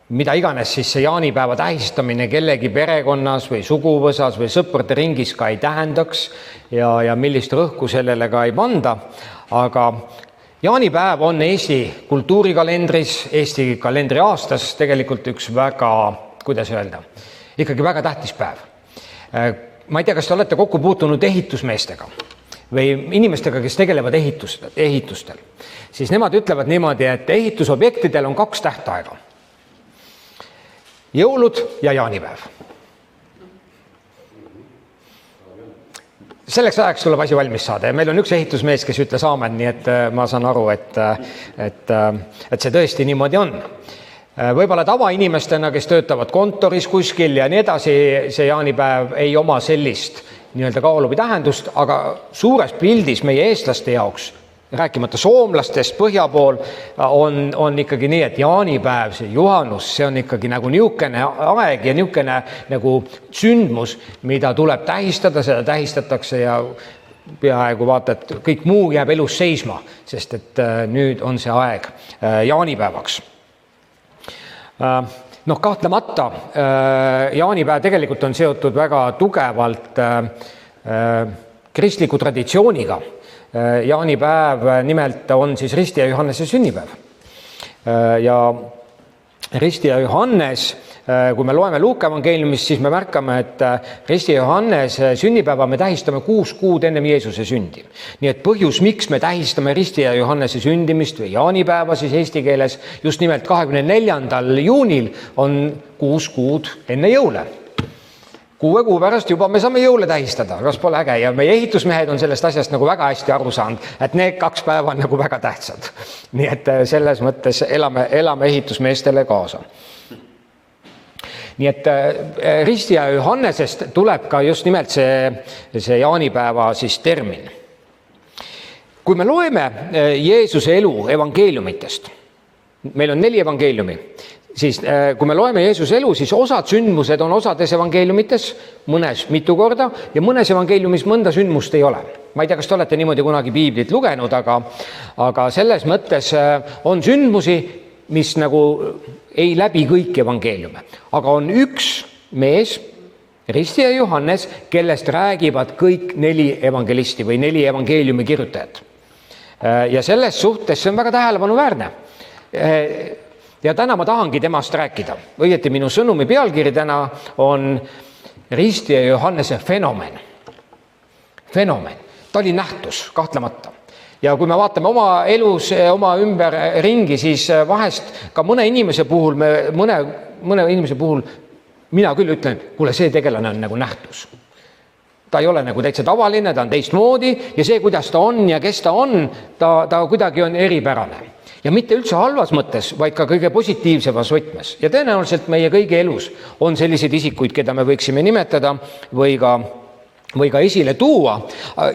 mida iganes siis see jaanipäeva tähistamine kellegi perekonnas või suguvõsas või sõprade ringis ka ei tähendaks ja millist rõhku sellele ka ei panda, aga jaanipäev on Eesti kultuurikalendris, Eesti kalendriaastas tegelikult üks väga, kuidas öelda, ikkagi väga tähtis päev. Ma ei tea, kas te olete kokku puutunud ehitusmeestega või inimestega, kes tegelevad ehitustel, siis nemad ütlevad niimoodi, et ehitusobjektidel on 2 tähtaega. Jõulud ja jaanipäev. Selleks ajaks tuleb asi valmis saada ja meil on üks ehitusmees, kes ütles aamen, nii et ma saan aru, et see tõesti niimoodi on. Võib-olla tavainimestena, kes töötavad kontoris kuskil ja nii edasi, see jaanipäev ei oma sellist nii-öelda kaalu või tähendust, aga suures pildis meie eestlaste jaoks, rääkimata soomlastest põhja pool, on ikkagi nii, et jaanipäev, see juhannus, see on ikkagi nagu niisugune aeg ja niisugune nagu sündmus, mida tuleb tähistada, seda tähistatakse ja peaaegu vaata, et kõik muu jääb elus seisma, sest et nüüd on see aeg jaanipäevaks. Kahtlemata jaanipäev tegelikult on seotud väga tugevalt kristliku traditsiooniga. Jaanipäev nimelt on siis Risti ja Johannese sünnipäev. Ja Risti ja Johannes, kui me loeme Luuka evangeeliumist, siis me märkame, et Risti ja Johannese sünnipäeva me tähistame 6 kuud ennem Jeesuse sündi. Nii et põhjus, miks me tähistame Risti ja Johannese sündimist või jaanipäeva siis eesti keeles just nimelt 24. juunil on 6 kuud enne jõule. 6 kuu pärast juba me saame jõule tähistada, kas pole äge, ja meie ehitusmehed on sellest asjast nagu väga hästi aru saanud, et need 2 päeva on nagu väga tähtsad. Nii et selles mõttes elame ehitusmeestele kaasa. Nii et Risti ja Johannesest tuleb ka just nimelt see jaanipäeva siis termin. Kui me loeme Jeesuse elu evangeeliumitest, meil on 4 evangeeliumi, siis kui me loeme Jeesuse elu, siis osad sündmused on osades evangeeliumites, mõnes mitu korda ja mõnes evangeeliumis mõnda sündmust ei ole. Ma ei tea, kas te olete niimoodi kunagi piiblit lugenud, aga selles mõttes on sündmusi, mis nagu ei läbi kõik evangeeliume. Aga on üks mees, Risti ja Johannes, kellest räägivad kõik 4 evangelisti või 4 evangeeliumi kirjutajat. Ja selles suhtes see on väga tähelepanuväärne. Ja täna ma tahangi temast rääkida. Õieti minu sõnumi pealkiri täna on Risti ja Johannese fenomen. Fenomen. Ta oli nähtus, kahtlemata. Ja kui me vaatame oma elus, oma ümber ringi, siis vahest ka mõne inimese puhul mina küll ütlen, kuule, see tegelane on nagu nähtus. Ta ei ole nagu täitsa tavaline, ta on teistmoodi ja see, kuidas ta on ja kes ta on, ta kuidagi on eripärane. Ja mitte üldse halvas mõttes, vaid ka kõige positiivsemas võtmes. Ja tõenäoliselt meie kõigi elus on selliseid isikuid, keda me võiksime nimetada või ka esile tuua.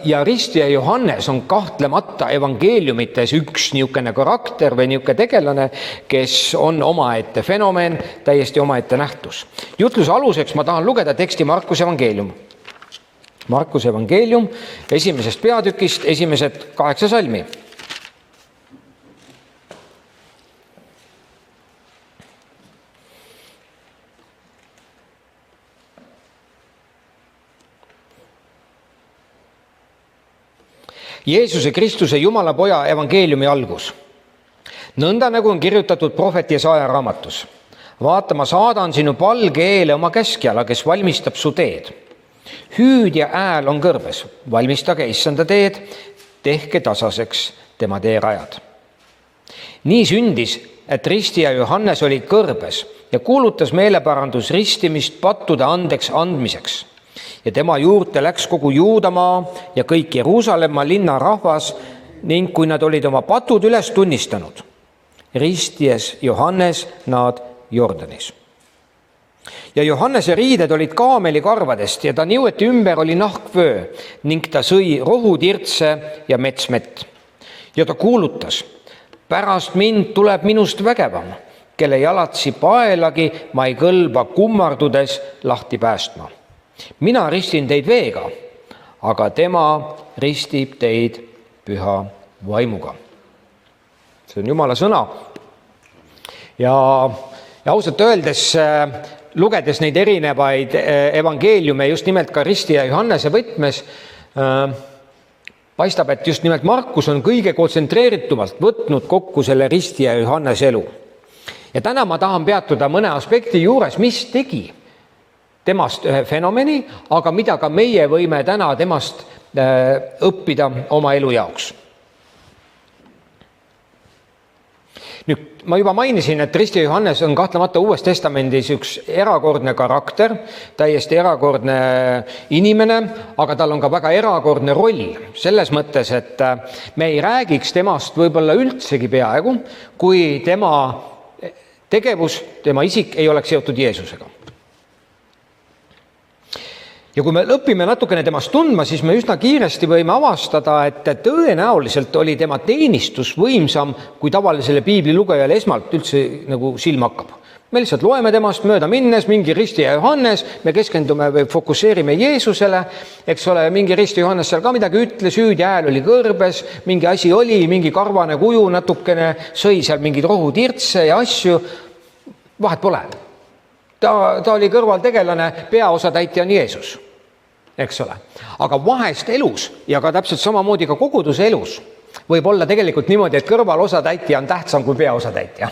Ja Risti ja Johannes on kahtlemata evangeeliumites üks niisugune karakter või niisugune tegelane, kes on omaette fenomen, täiesti omaette nähtus. Jutluse aluseks ma tahan lugeda teksti Markuse evangeelium. Markuse evangeelium 1. peatükist 1. 8 salmi. Jeesuse Kristuse Jumala poja evangeeliumi algus. Nõnda nagu on kirjutatud prohveti Jesaja raamatus. Vaata, ma saadan sinu palge eele oma käskjala, kes valmistab su teed. Hüüd ja ääl on kõrbes. Valmistage issanda teed, tehke tasaseks tema teerajad. Nii sündis, et Risti ja Johannes oli kõrbes ja kuulutas meeleparandus ristimist pattude andeks andmiseks. Ja tema juurde läks kogu Juudamaa ja kõik Jeruusalemma linna rahvas ning kui nad olid oma patud üles tunnistanud, risties Johannes nad Jordanis. Ja Johannese riided olid kaamelikarvadest ja ta niueti ümber oli nahkvöö ning ta sõi rohutirtse ja metsmett. Ja ta kuulutas, pärast mind tuleb minust vägevam, kelle jalatsi paelagi ma ei kõlba kummardudes lahti päästma. Mina ristin teid veega, aga tema ristib teid püha vaimuga. See on Jumala sõna. ja ausalt öeldes lugedes neid erinevaid evangeeliume just nimelt ka Risti ja Johannese võtmes, paistab, et just nimelt Markus on kõige kontsentreeritumalt võtnud kokku selle Risti ja Johannese elu. Ja täna ma tahan peatuda mõne aspekti juures, mis tegi temast ühe fenomeni, aga mida ka meie võime täna temast õppida oma elu jaoks. Nüüd, ma juba mainisin, et Risti ja Johannes on kahtlemata Uues Testamendis üks erakordne karakter, täiesti erakordne inimene, aga tal on ka väga erakordne roll. Selles mõttes, et me ei räägiks temast võib-olla üldsegi peaaegu, kui tema tegevus, tema isik ei oleks seotud Jeesusega. Ja kui me õpime natukene temast tundma, siis me üsna kiiresti võime avastada, et tõenäoliselt oli tema teenistus võimsam, kui tavalisele piibli lugejale esmalt üldse nagu silma hakkab. Me lihtsalt loeme temast mööda minnes, mingi Risti ja Johannes, me keskendume või fokusseerime Jeesusele, eks ole, mingi Risti ja Johannes seal ka midagi ütles, hääl oli kõrbes, mingi asi oli, mingi karvane kuju natukene, sõi seal mingeid rohutirtse ja asju, vahet pole. Ta oli kõrvaltegelane, peaosatäitja on Jeesus, eks ole. Aga vahest elus ja ka täpselt samamoodi ka koguduse elus võib olla tegelikult niimoodi, et kõrvalosatäitja on tähtsam kui peaosatäitja.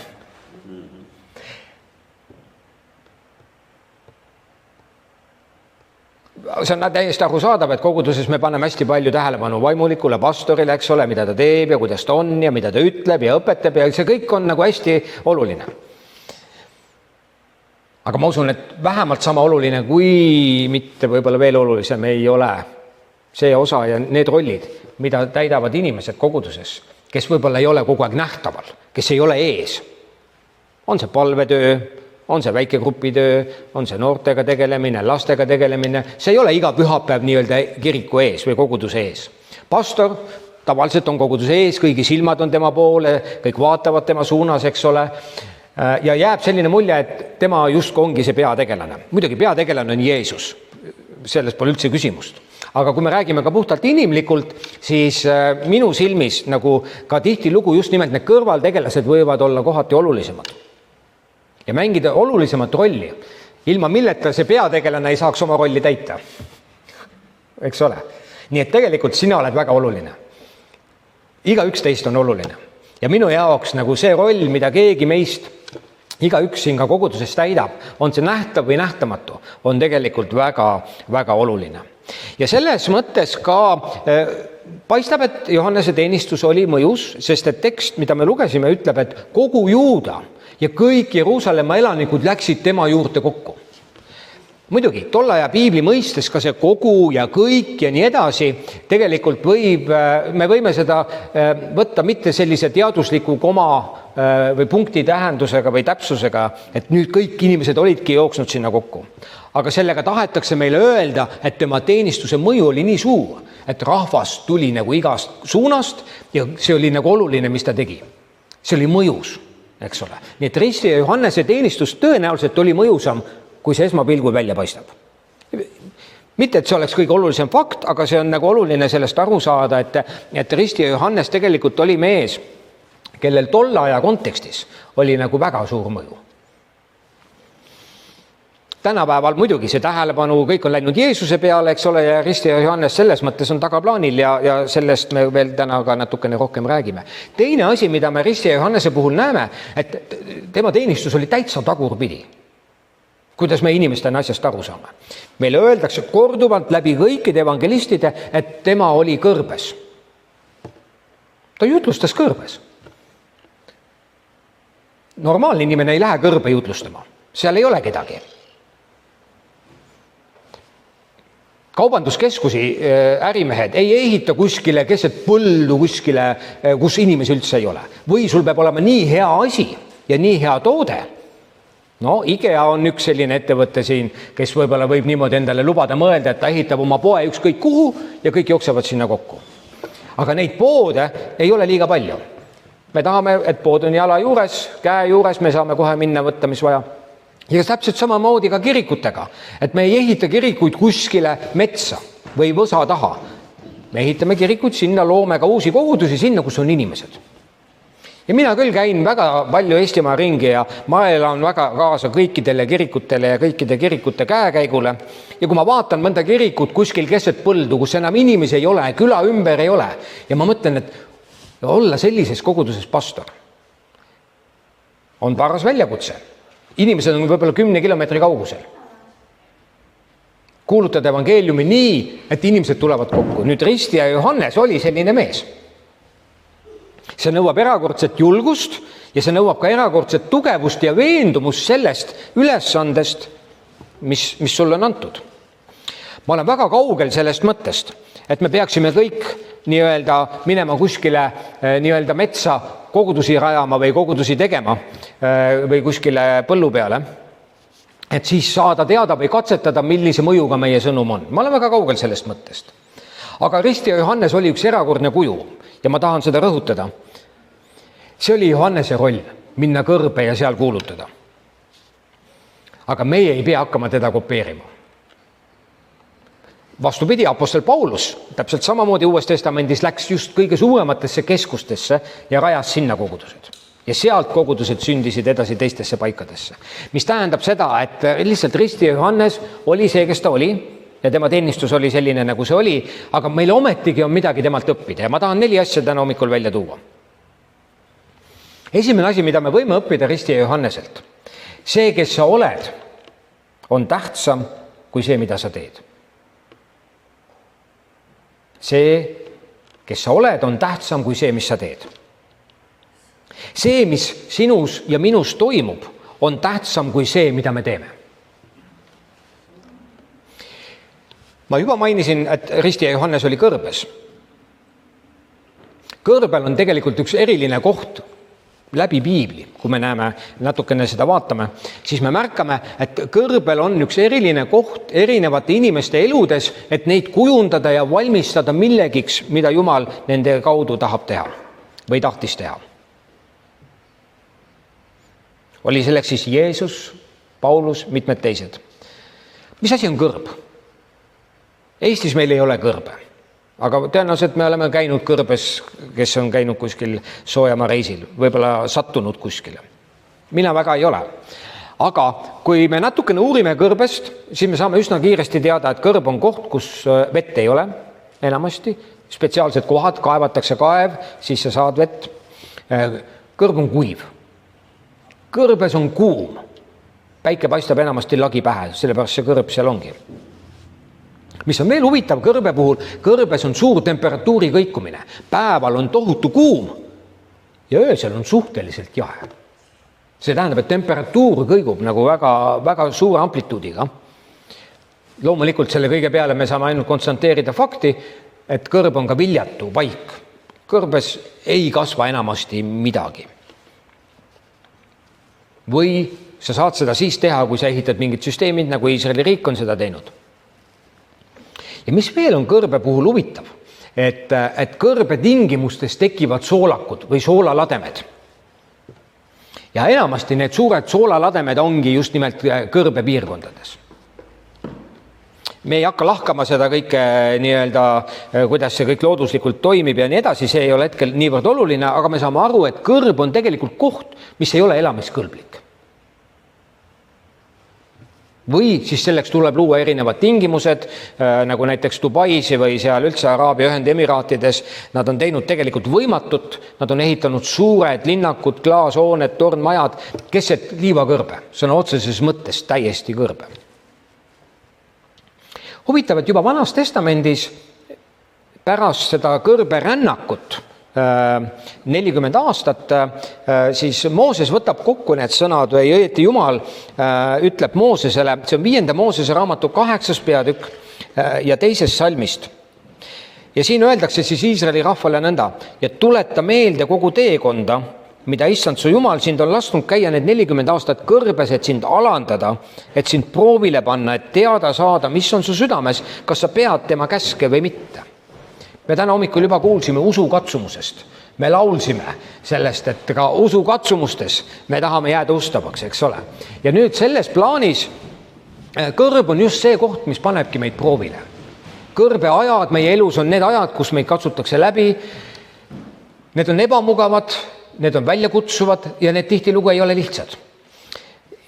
See on täiesti arusaadav, et koguduses me paneme hästi palju tähelepanu vaimulikule pastorile, eks ole, mida ta teeb ja kuidas ta on ja mida ta ütleb ja õpetab ja see kõik on nagu hästi oluline. Aga ma usun, et vähemalt sama oluline, kui mitte võib-olla veel olulisem ei ole see osa ja need rollid, mida täidavad inimesed koguduses, kes võib-olla ei ole kogu aeg nähtaval, kes ei ole ees. On see palvetöö, on see väikegrupitöö, on see noortega tegelemine, lastega tegelemine, see ei ole iga pühapäev nii-öelda kiriku ees või koguduse ees. Pastor tavaliselt on koguduse ees, kõigi silmad on tema poole, kõik vaatavad tema suunas, eks ole. Ja jääb selline mulje, et tema justkui ongi see peategelane. Muidugi peategelane on Jeesus, sellest pole üldse küsimust. Aga kui me räägime ka puhtalt inimlikult, siis minu silmis nagu ka tihtilugu just nimelt need kõrvaltegelased võivad olla kohati olulisemad. Ja mängida olulisemat rolli, ilma milleta see peategelane ei saaks oma rolli täita. Eks ole? Nii et tegelikult sina oled väga oluline. Iga üks teist on oluline. Ja minu jaoks nagu see roll, mida keegi meist iga üks siin ka koguduses täidab, on see nähtav või nähtamatu, on tegelikult väga, väga oluline. Ja selles mõttes ka paistab, et Johannese teenistus oli mõjus, sest et tekst, mida me lugesime, ütleb, et kogu Juuda ja kõik Jeruusalemma elanikud läksid tema juurde kokku. Muidugi, tolle aja piibli mõistes ka see kogu ja kõik ja nii edasi, tegelikult me võime seda võtta mitte sellise teadusliku koma või punkti tähendusega või täpsusega, et nüüd kõik inimesed olidki jooksnud sinna kokku. Aga sellega tahetakse meile öelda, et tema teenistuse mõju oli nii suur, et rahvas tuli nagu igast suunast ja see oli nagu oluline, mis ta tegi. See oli mõjus, eks ole. Nii et Risti ja Johannese teenistus tõenäoliselt oli mõjusam, kui see esmapilgul välja paistab. Mitte, et see oleks kõige olulisem fakt, aga see on nagu oluline sellest aru saada, et Risti ja Johannes tegelikult oli mees, kellel tolle aja kontekstis oli nagu väga suur mõju. Tänapäeval muidugi see tähelepanu, kõik on läinud Jeesuse peale, eks ole, ja Risti ja Johannes selles mõttes on tagaplaanil ja sellest me veel täna ka natukene rohkem räägime. Teine asi, mida me Risti ja Johannese puhul näeme, et tema teenistus oli täitsa tagurpidi. Kuidas me inimestena asjast aru saame? Meile öeldakse korduvalt läbi kõikide evangelistide, et tema oli kõrbes. Ta jutlustas kõrbes. Normaalne inimene ei lähe kõrbe jutlustama. Seal ei ole kedagi. Kaubanduskeskusi ärimehed ei ehita kuskile keset põldu kuskile, kus inimesi üldse ei ole. Või sul peab olema nii hea asi ja nii hea toode. No, IKEA on üks selline ettevõte siin, kes võib-olla võib niimoodi endale lubada mõelda, et ta ehitab oma poe ükskõik kuhu ja kõik jooksevad sinna kokku. Aga neid poode ei ole liiga palju. Me tahame, et pood on jala juures, käe juures, me saame kohe minna võtta, mis vaja. Ja täpselt samamoodi ka kirikutega, et me ei ehita kirikuid kuskile metsa või võsa taha. Me ehitame kirikuid sinna, loome ka uusi kogudusi sinna, kus on inimesed. Ja mina küll käin väga palju Eestimaa ringi ja ma elan väga kaasa kõikidele kirikutele ja kõikide kirikute käekäigule. Ja kui ma vaatan mõnda kirikut kuskil keset põldu, kus enam inimesi ei ole, küla ümber ei ole, ja ma mõtlen, et olla sellises koguduses pastor on paras väljakutse. Inimesed on võib-olla 10 kilomeetri kaugusel. Kuulutada evangeeliumi nii, et inimesed tulevad kokku. Nüüd Risti ja Johannes oli selline mees. See nõuab erakordset julgust ja see nõuab ka erakordset tugevust ja veendumust sellest ülesandest, mis sulle on antud. Ma olen väga kaugel sellest mõttest, et me peaksime kõik nii-öelda minema kuskile nii-öelda metsa kogudusi rajama või kogudusi tegema või kuskile põllu peale, et siis saada teada või katsetada, millise mõjuga meie sõnum on. Ma olen väga kaugel sellest mõttest. Aga Risti ja Johannes oli üks erakordne kuju ja ma tahan seda rõhutada. See oli Johannese roll, minna kõrbe ja seal kuulutada. Aga meie ei pea hakkama teda kopeerima. Vastupidi, apostel Paulus täpselt samamoodi Uues Testamendis läks just kõige suurematesse keskustesse ja rajas sinna kogudused. Ja sealt kogudused sündisid edasi teistesse paikadesse. Mis tähendab seda, et lihtsalt Risti ja Johannes oli see, kes ta oli, ja tema teenistus oli selline, nagu see oli, aga meil ometigi on midagi temalt õppida ja ma tahan 4 asja täna hommikul välja tuua. Esimene asi, mida me võime õppida Risti ja Johanneselt. See, kes sa oled, on tähtsam kui see, mida sa teed. See, kes sa oled, on tähtsam kui see, mis sa teed. See, mis sinus ja minus toimub, on tähtsam kui see, mida me teeme. Ma juba mainisin, et Risti ja Johannes oli kõrbes. Kõrbel on tegelikult üks eriline koht läbi piibli. Kui me näeme, natukene seda vaatame, siis me märkame, et kõrbel on üks eriline koht erinevate inimeste eludes, et neid kujundada ja valmistada millegiks, mida Jumal nende kaudu tahab teha või tahtis teha. Oli selleks siis Jeesus, Paulus, mitmed teised. Mis asi on kõrb? Eestis meil ei ole kõrbe, aga tõenäoliselt me oleme käinud kõrbes, kes on käinud kuskil soojamaa reisil, võib-olla sattunud kuskile. Mina väga ei ole. Aga kui me natukene uurime kõrbest, siis me saame üsna kiiresti teada, et kõrb on koht, kus vett ei ole enamasti. Spetsiaalsed kohad, kaevatakse kaev, siis sa saad vett. Kõrb on kuiv. Kõrbes on kuum. Päike paistab enamasti lagi pähe, sellepärast see kõrb seal ongi. Mis on veel huvitav kõrbe puhul, kõrbes on suur temperatuuri kõikumine. Päeval on tohutu kuum ja öösel on suhteliselt jahe. See tähendab, et temperatuur kõigub nagu väga, väga suure amplituudiga. Loomulikult selle kõige peale me saame ainult konstanteerida fakti, et kõrb on ka viljatu paik. Kõrbes ei kasva enamasti midagi. Või sa saad seda siis teha, kui sa ehitad mingid süsteemid, nagu Iisraeli riik on seda teinud. Ja mis veel on kõrbe puhul huvitav, et kõrbe tingimustes tekivad soolakud või soolalademed. Ja enamasti need suured soolalademed ongi just nimelt kõrbe piirkondades. Me ei hakka lahkama seda kõike nii-öelda, kuidas see kõik looduslikult toimib ja nii edasi, see ei ole hetkel niivõrd oluline, aga me saame aru, et kõrb on tegelikult koht, mis ei ole elamiskõlblik. Või siis selleks tuleb luua erinevad tingimused, nagu näiteks Dubais või seal üldse Araabia Ühendemiraatides. Nad on teinud tegelikult võimatut, nad on ehitanud suured linnakud, klaashooned, tornmajad, keset liivakõrbe, sõna otseses mõttes täiesti kõrbe. Huvitav, et juba Vanas Testamendis pärast seda kõrbe rännakut 40 aastat, siis Mooses võtab kokku need sõnad või õieti Jumal ütleb Moosesele, see on 5. Moosese raamatu 8. peatükk ja 2. salmist. Ja siin öeldakse siis Iisraeli rahvale nõnda, ja tuleta meelde kogu teekonda, mida issand su Jumal sind on lasknud käia need 40 aastat kõrbes, et sind alandada, et sind proovile panna, et teada saada, mis on su südames, kas sa pead tema käske või mitte. Me täna hommikul juba kuulsime usukatsumusest. Me laulsime sellest, et ka usukatsumustes me tahame jääda ustavaks, eks ole. Ja nüüd selles plaanis kõrb on just see koht, mis panebki meid proovile. Kõrbe ajad meie elus on need ajad, kus meid katsutakse läbi. Need on ebamugavad, need on väljakutsuvad ja need tihtilugu ei ole lihtsad.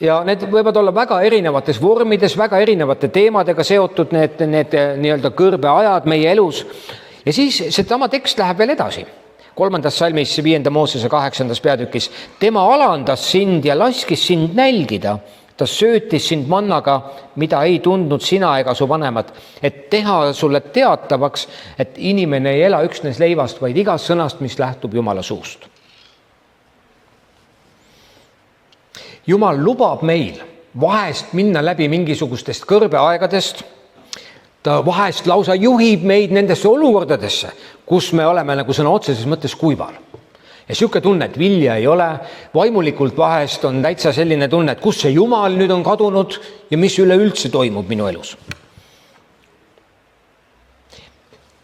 Ja need võivad olla väga erinevates vormides, väga erinevate teemadega seotud need nii-öelda kõrbeajad meie elus. Ja siis seesama tekst läheb veel edasi. 3. salmis 5. Moosese 8. peatükis. Tema alandas sind ja laskis sind nälgida. Ta söötis sind mannaga, mida ei tundnud sina ega su vanemad, et teha sulle teatavaks, et inimene ei ela üksnes leivast, vaid igast sõnast, mis lähtub Jumala suust. Jumal lubab meil vahest minna läbi mingisugustest kõrbeaegadest. Ta vahest lausa juhib meid nendesse olukordadesse, kus me oleme nagu sõna otseses mõttes kuival. Ja siuke tunne, et vilja ei ole, vaimulikult vahest on täitsa selline tunne, et kus see Jumal nüüd on kadunud ja mis üleüldse toimub minu elus.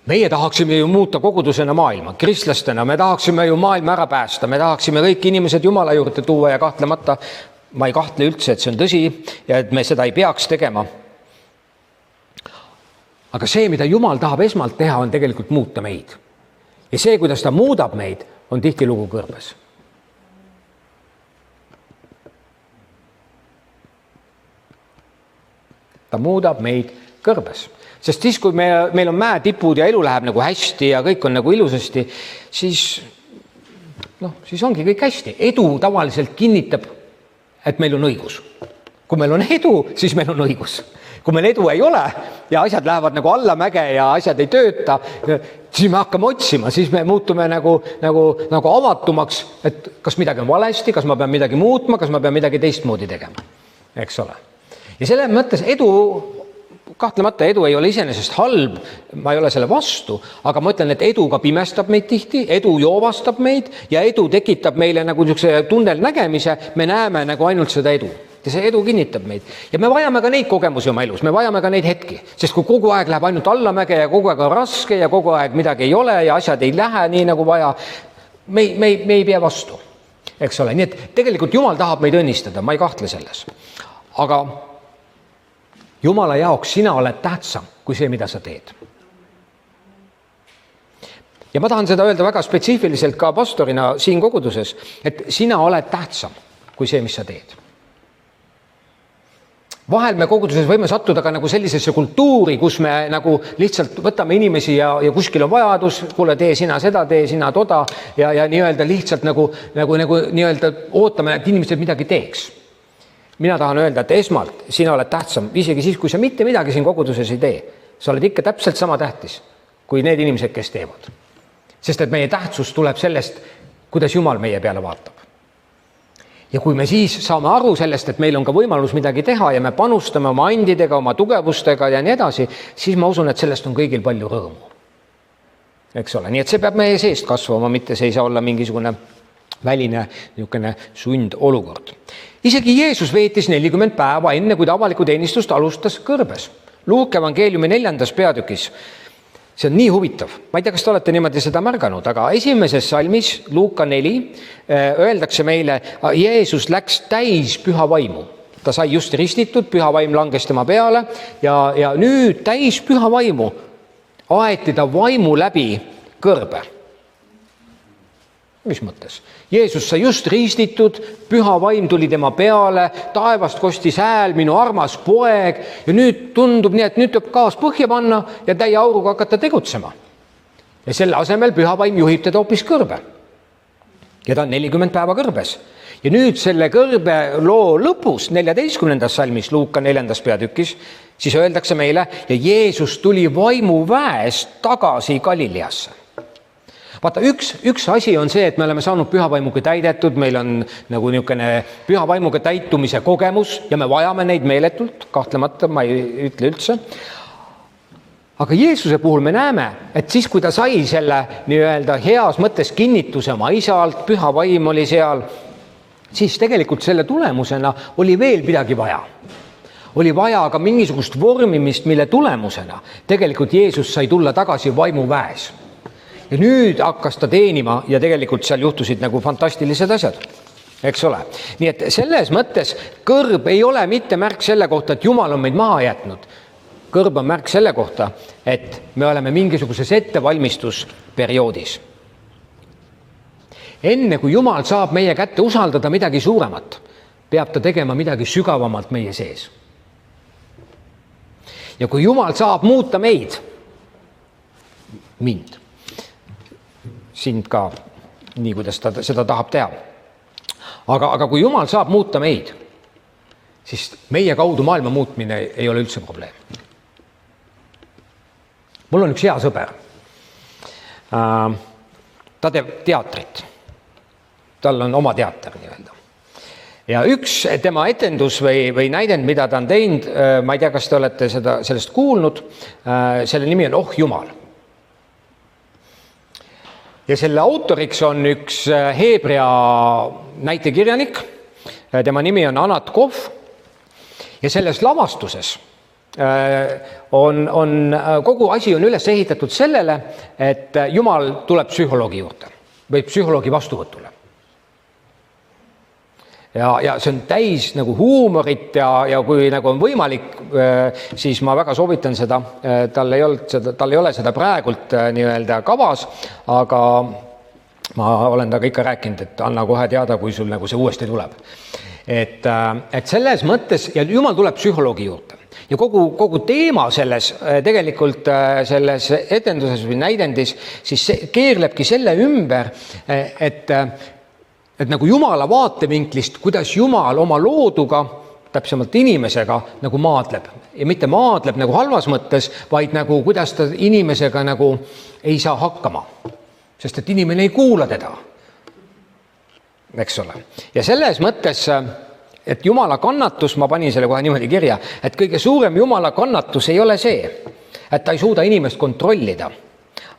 Meie tahaksime ju muuta kogudusena maailma, kristlastena, me tahaksime ju maailma ära päästa, me tahaksime kõik inimesed Jumala juurde tuua ja kahtlemata, ma ei kahtle üldse, et see on tõsi ja et me seda ei peaks tegema. Aga see, mida Jumal tahab esmalt teha, on tegelikult muuta meid. Ja see, kuidas ta muudab meid, on tihtilugu kõrbes. Ta muudab meid kõrbes. Sest siis, kui meil on mäetipud ja elu läheb nagu hästi ja kõik on nagu ilusasti, siis ongi kõik hästi. Edu tavaliselt kinnitab, et meil on õigus. Kui meil on edu, siis meil on õigus. Kui meil edu ei ole ja asjad lähevad nagu allamäge ja asjad ei tööta, siis me hakkame otsima, siis me muutume nagu avatumaks, et kas midagi on valesti, kas ma pean midagi muutma, kas ma pean midagi teistmoodi tegema. Eks ole. Ja selle mõttes kahtlemata edu ei ole iseenesest halb, ma ei ole selle vastu, aga ma ütlen, et edu ka pimestab meid tihti, edu joovastab meid ja edu tekitab meile nagu niisuguse tunnelnägemise, me näeme nagu ainult seda edu. Ja see edu kinnitab meid. Ja me vajame ka neid kogemusi oma elus, me vajame ka neid hetki, sest kui kogu aeg läheb ainult allamäge ja kogu aeg on raske ja kogu aeg midagi ei ole ja asjad ei lähe nii nagu vaja, me ei pea vastu, eks ole. Nii et tegelikult Jumal tahab meid õnnistada, ma ei kahtle selles. Aga Jumala jaoks sina oled tähtsam kui see, mida sa teed. Ja ma tahan seda öelda väga spetsiifiliselt ka pastorina siin koguduses, et sina oled tähtsam kui see, mis sa teed. Vahel me koguduses võime sattuda ka nagu sellisesse kultuuri, kus me nagu lihtsalt võtame inimesi ja kuskil on vajadus, kuule, tee sina seda, tee sina toda ja nii-öelda lihtsalt nagu nii-öelda ootame, et inimesed midagi teeks. Mina tahan öelda, et esmalt sina oled tähtsam, isegi siis, kui sa mitte midagi siin koguduses ei tee. Sa oled ikka täpselt sama tähtis kui need inimesed, kes teevad. Sest et meie tähtsus tuleb sellest, kuidas Jumal meie peale vaatab. Ja kui me siis saame aru sellest, et meil on ka võimalus midagi teha ja me panustame oma andidega, oma tugevustega ja nii edasi, siis ma usun, et sellest on kõigil palju rõõmu. Eks ole, nii et see peab meie seest kasvama, mitte see ei saa olla mingisugune väline niisugune sundolukord. Isegi Jeesus veetis 40 päeva enne, kui ta avalikku teenistust alustas kõrbes. Luuke evangeeliumi 4. peatükis. See on nii huvitav. Ma ei tea, kas te olete niimoodi seda märganud, aga 1. salmis, Luuka 4, öeldakse meile, Jeesus läks täis püha vaimu. Ta sai just ristitud, püha vaim langes tema peale ja nüüd täis püha vaimu aeti ta vaimu läbi kõrbe. Mis mõttes? Jeesus sai just ristitud, püha vaim tuli tema peale, taevast kostis hääl, minu armas poeg ja nüüd tundub nii, et nüüd tuleb gaas põhja panna ja täie auruga hakata tegutsema. Ja selle asemel püha vaim juhib teda hoopis kõrbe. Ja ta on 40 päeva kõrbes. Ja nüüd selle kõrbe loo lõpus, 14. salmis, Luuka 4. peatükis, siis öeldakse meile, ja Jeesus tuli vaimu väest tagasi Galileasse. Vaata, üks asi on see, et me oleme saanud pühavaimuga täidetud, meil on nagu niisugune pühavaimuga täitumise kogemus ja me vajame neid meeletult, kahtlemata, ma ei ütle üldse. Aga Jeesuse puhul me näeme, et siis, kui ta sai selle nii-öelda heas mõttes kinnituse oma isalt, pühavaim oli seal, siis tegelikult selle tulemusena oli veel midagi vaja. Oli vaja ka mingisugust vormimist, mille tulemusena tegelikult Jeesus sai tulla tagasi vaimu väes. Ja nüüd hakkas ta teenima ja tegelikult seal juhtusid nagu fantastilised asjad, eks ole. Nii et selles mõttes kõrb ei ole mitte märk selle kohta, et Jumal on meid maha jätnud. Kõrb on märk selle kohta, et me oleme mingisuguses ettevalmistusperioodis. enne kui Jumal saab meie kätte usaldada midagi suuremat, peab ta tegema midagi sügavamalt meie sees. Ja kui Jumal saab muuta meid, mind, sind ka, nii kuidas ta seda tahab teha. Aga kui Jumal saab muuta meid, siis meie kaudu maailma muutmine ei ole üldse probleem. Mul on üks hea sõber. Ta teeb teatrit. Tal on oma teater nii-öelda. Ja üks tema etendus või näidend, mida ta on teinud, ma ei tea, kas te olete sellest kuulnud, selle nimi on Oh Jumal. Ja selle autoriks on üks heebrea näitekirjanik, tema nimi on Anat Kof, ja selles lavastuses kogu asi on üles ehitatud sellele, et Jumal tuleb psühholoogi juurde või psühholoogi vastuvõtule. Ja see on täis nagu huumorit ja kui nagu on võimalik, siis ma väga soovitan seda, tal ei ole seda praegult nii-öelda kavas, aga ma olen taga ikka rääkinud, et anna kohe teada, kui sul nagu see uuesti tuleb. Et selles mõttes, ja Jumal tuleb psühholoogi juurde. Ja kogu teema tegelikult selles etenduses või näidendis, siis keerlebki selle ümber, et nagu Jumala vaatevinklist, kuidas Jumal oma looduga, täpsemalt inimesega, nagu maadleb. Ja mitte maadleb nagu halvas mõttes, vaid nagu kuidas ta inimesega nagu ei saa hakkama. Sest et inimene ei kuula teda. Eks ole. Ja selles mõttes, et Jumala kannatus, ma panin selle kohe niimoodi kirja, et kõige suurem Jumala kannatus ei ole see, et ta ei suuda inimest kontrollida,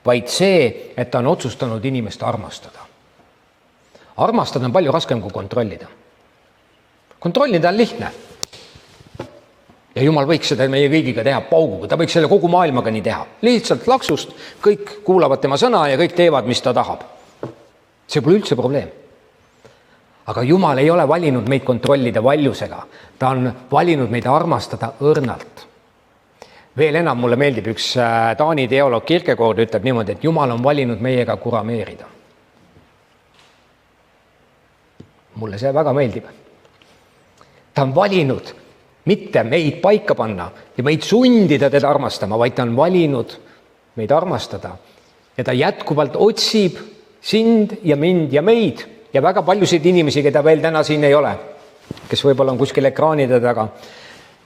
vaid see, et ta on otsustanud inimest armastada. Armastada on palju raskem kui kontrollida. Kontrollida on lihtne. Ja Jumal võiks seda meie kõigiga teha pauguga, ta võiks selle kogu maailmaga nii teha. Lihtsalt laksust, kõik kuulavad tema sõna ja kõik teevad, mis ta tahab. See pole üldse probleem. Aga Jumal ei ole valinud meid kontrollida valjusega, ta on valinud meid armastada õrnalt. Veel enam mulle meeldib üks Taani teoloog Kierkegaard ütleb niimoodi, et Jumal on valinud meiega kurameerida. Mulle see väga meeldib. Ta on valinud mitte meid paika panna ja meid sundida teda armastama, vaid ta on valinud meid armastada. Ja ta jätkuvalt otsib sind ja mind ja meid ja väga paljusid inimesi, keda veel täna siin ei ole, kes võib-olla on kuskil ekraanide taga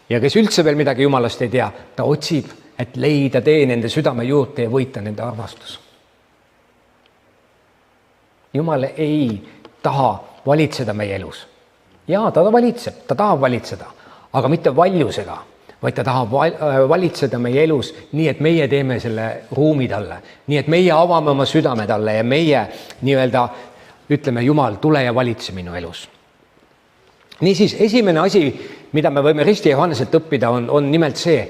ja kes üldse veel midagi Jumalast ei tea. Ta otsib, et leida tee nende südame juurde ja võita nende armastus. Jumal ei taha valitseda meie elus. Jaa, ta valitseb, ta tahab valitseda, aga mitte valjusega, vaid ta tahab valitseda meie elus nii, et meie teeme selle ruumi talle, nii, et meie avame oma südame talle ja meie nii-öelda ütleme, Jumal, tule ja valitse minu elus. Niisiis, esimene asi, mida me võime Risti Johanneselt õppida, on nimelt see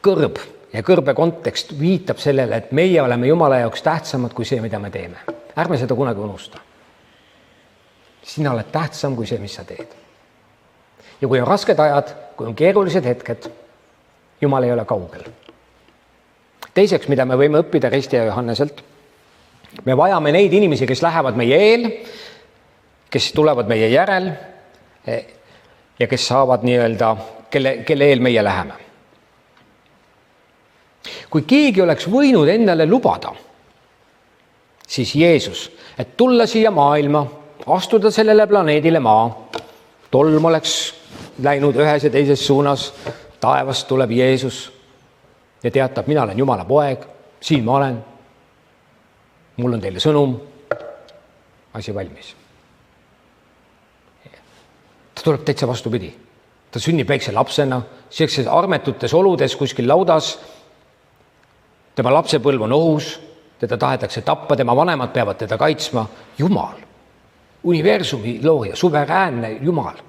kõrb ja kõrbe kontekst viitab sellele, et meie oleme Jumala jaoks tähtsamad kui see, mida me teeme. Ärme seda kunagi unusta. Sina oled tähtsam kui see, mis sa teed. Ja kui on rasked ajad, kui on keerulised hetked, Jumal ei ole kaugel. Teiseks, mida me võime õppida Risti ja Johanneselt, me vajame neid inimesi, kes lähevad meie eel, kes tulevad meie järel ja kes saavad nii-öelda, kelle eel meie läheme. Kui keegi oleks võinud endale lubada, siis Jeesus, et tulla siia maailma, astuda sellele planeedile maa, tolm oleks läinud ühes ja teises suunas, taevast tuleb Jeesus ja teatab, mina olen Jumala poeg, siin ma olen, mul on teile sõnum, asi valmis. Ta tuleb täitsa vastupidi. Ta sünnib väikse lapsena, sellises armetutes oludes kuskil laudas, tema lapsepõlv on ohus, teda tahetakse tappa, tema vanemad peavad teda kaitsma. Jumal, universumi looja, suveräänne Jumal.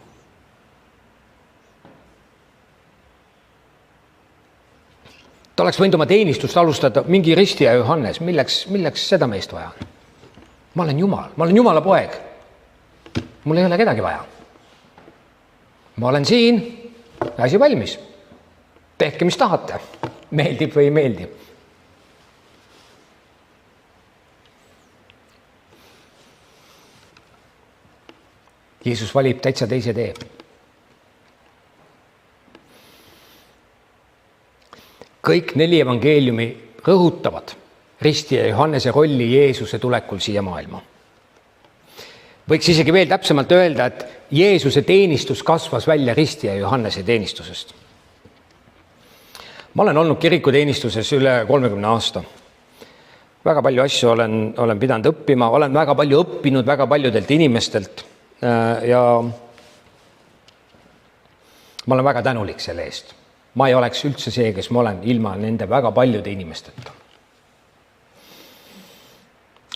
Ta oleks võinud oma teenistust alustada mingi Risti ja Johannes, milleks seda meest vaja on? Ma olen Jumal, ma olen Jumala poeg. Mul ei ole kedagi vaja. Ma olen siin, asi valmis. Tehke, mis tahate. Meeldib või ei meeldi. Jeesus valib täitsa teise tee. Kõik 4 evangeeliumi rõhutavad Risti ja Johannese rolli Jeesuse tulekul siia maailma. Võiks isegi veel täpsemalt öelda, et Jeesuse teenistus kasvas välja Risti ja Johannese teenistusest. Ma olen olnud kirikuteenistuses üle 30 aasta. Väga palju asju olen pidanud õppima, olen väga palju õppinud väga paljudelt inimestelt ja ma olen väga tänulik selle eest. Ma ei oleks üldse see, kes ma olen ilma nende väga paljude inimesteta.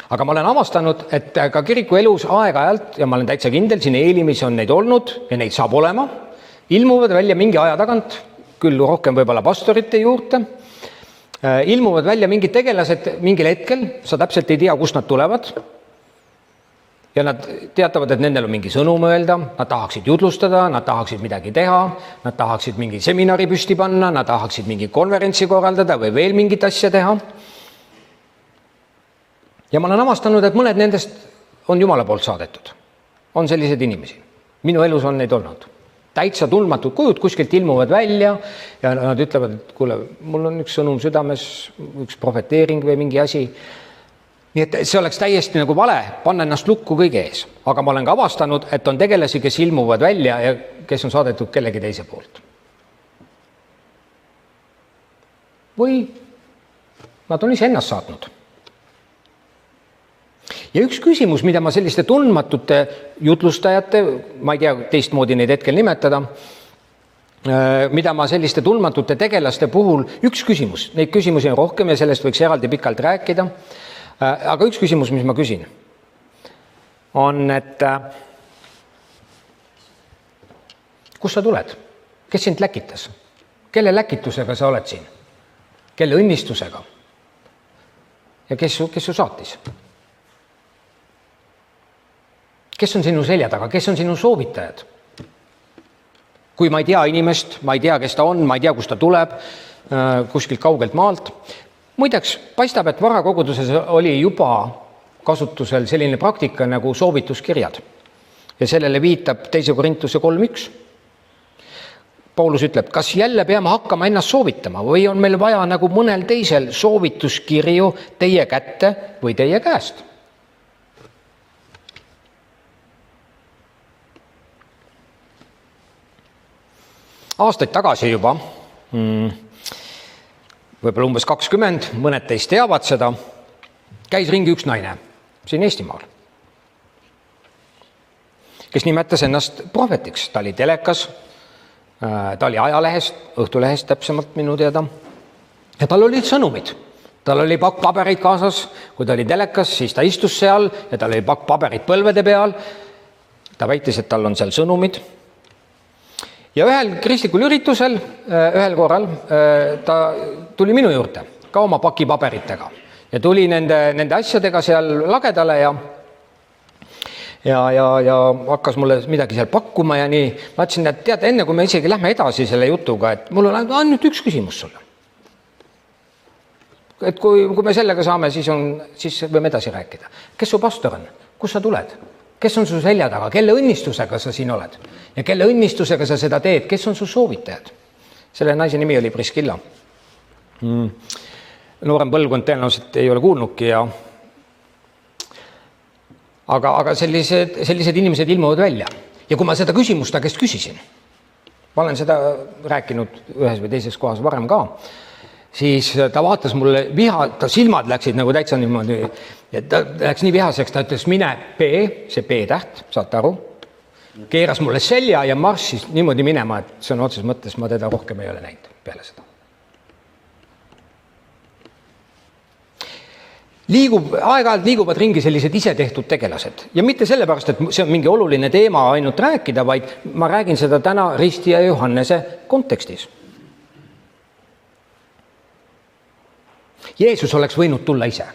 Aga ma olen avastanud, et ka kiriku elus aeg-ajalt, ja ma olen täitsa kindel, siin Eelimis on neid olnud ja neid saab olema, ilmuvad välja mingi aja tagant, küll rohkem võib-olla pastorite juurde, ilmuvad välja mingid tegelased mingil hetkel, sa täpselt ei tea, kust nad tulevad, ja nad teatavad, et nendel on mingi sõnum öelda, nad tahaksid jutlustada, nad tahaksid midagi teha, nad tahaksid mingi seminari püsti panna, nad tahaksid mingi konverentsi korraldada või veel mingit asja teha. Ja ma olen avastanud, et mõned nendest on Jumala poolt saadetud. On sellised inimesi. Minu elus on neid olnud. Täitsa tundmatud kujud kuskilt ilmuvad välja ja nad ütlevad, et kuule, mul on üks sõnum südames, üks profeteering või mingi asi. Nii et see oleks täiesti nagu vale panna ennast lukku kõige ees. Aga ma olen ka avastanud, et on tegelasi, kes ilmuvad välja ja kes on saadetud kellegi teise poolt. Või nad on ise ennast saatnud. Ja üks küsimus, mida ma selliste tundmatute jutlustajate, ma ei tea teistmoodi neid hetkel nimetada, mida ma selliste tundmatute tegelaste puhul, üks küsimus, neid küsimusi on rohkem ja sellest võiks eraldi pikalt rääkida, aga üks küsimus, mis ma küsin, on, et kus sa tuled? Kes sind läkitas? Kelle läkitusega sa oled siin? Kelle õnnistusega? Ja kes su saatis? Kes on sinu selja taga? Kes on sinu soovitajad? Kui ma ei tea inimest, ma ei tea, kes ta on, ma ei tea, kust ta tuleb, kuskilt kaugelt maalt. Muideks, paistab, et varakoguduses oli juba kasutusel selline praktika nagu soovituskirjad. Ja sellele viitab 2. Korintuse 3.1. Paulus ütleb, kas jälle peame hakkama ennast soovitama või on meil vaja nagu mõnel teisel soovituskirju teie kätte või teie käest? Aastaid tagasi juba, võib-olla umbes 20, mõned teist teavad seda, käis ringi üks naine siin Eestimaal, kes nimetas ennast prohvetiks. Ta oli telekas, ta oli ajalehest, Õhtulehest täpsemalt minu teada, ja tal olid sõnumid. Tal oli pakk pabereid kaasas, kui ta oli telekas, siis ta istus seal ja tal oli pakk paberid põlvede peal. Ta väitis, et tal on seal sõnumid. Ja ühel kristlikul üritusel, ühel korral, ta tuli minu juurde ka oma paki paberitega ja tuli nende asjadega seal lagedale ja hakkas mulle midagi seal pakkuma ja nii. Ma ütlesin, et tead, enne kui me isegi lähme edasi selle jutuga, et mul on ainult üks küsimus sulle. Et kui me sellega saame, siis võime edasi rääkida. Kes su pastor on? Kus sa tuled? Kes on su selja taga? Kelle õnnistusega sa siin oled? Ja kelle õnnistusega sa seda teed? Kes on su soovitajad? Selle naise nimi oli Priskilla. Noorem põlvkond tõenäoliselt ei ole kuulnudki. Aga sellised inimesed ilmuvad välja. Ja kui ma seda küsimust ta käest küsisin, ma olen seda rääkinud ühes või teises kohas varem ka, siis ta vaatas mulle ta silmad läksid nagu täitsa niimoodi, ja ta läks nii vihaseks, ta ütles, mine see P-täht, saate aru, keeras mulle selja ja marssis niimoodi minema, et see on otses mõttes, ma teda rohkem ei ole näinud peale seda. Aeg-ajalt liiguvad ringi sellised isetehtud tegelased ja mitte sellepärast, et see on mingi oluline teema ainult rääkida, vaid ma räägin seda täna Risti ja Johannese kontekstis. Jeesus oleks võinud tulla ise,